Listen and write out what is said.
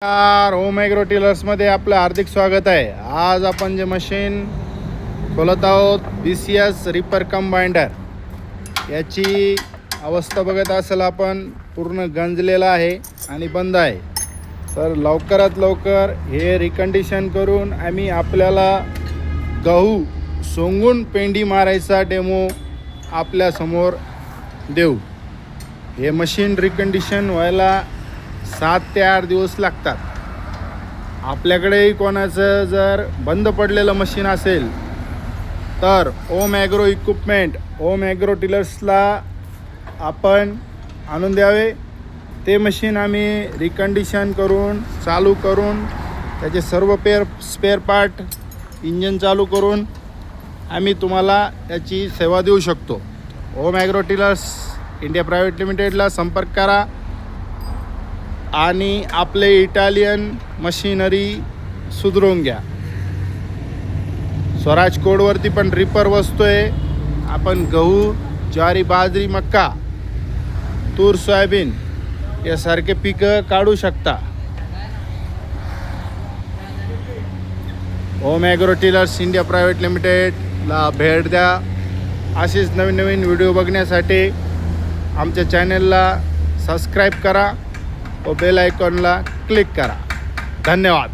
Home agro टिलर्समध्ये आपलं हार्दिक स्वागत आहे. आज आपण जे मशीन खोलत आहोत BCS रिपर कम बाइंडर, याची अवस्था बघत असेल आपण, पूर्ण गंजलेला आहे आणि बंद आहे. तर लवकरात लवकर हे रिकंडिशन करून आम्ही आपल्याला गहू सोंगून पेंडी मारायचा डेमो आपल्यासमोर देऊ. हे मशीन रिकंडिशन व्हायला 7 ते 8 दिवस लागतात. आपल्याकडेही कोणाचं जर बंद पडलेलं मशीन असेल तर home agro equipment, home agro टिलर्सला आपण आणून द्यावे. ते मशीन आम्ही रिकंडिशन करून चालू करून त्याचे सर्व स्पेअर पार्ट, इंजन चालू करून आम्ही तुम्हाला याची सेवा देऊ शकतो. Home agro tillers India private लिमिटेडला संपर्क करा आणि आपले इटालियन मशिनरी सुधरवून घ्या. स्वराज कोडवरती पण रिपर बसतोय. आपण गहू, ज्वारी, बाजरी, मक्का, तूर, सोयाबीन यासारखे पिकं काढू शकता. Home agro tillers India private लिमिटेडला भेट द्या. असेच नवीन नवीन व्हिडिओ बघण्यासाठी आमच्या चॅनलला सबस्क्राईब करा व बेल आयकॉनला क्लिक करा. धन्यवाद.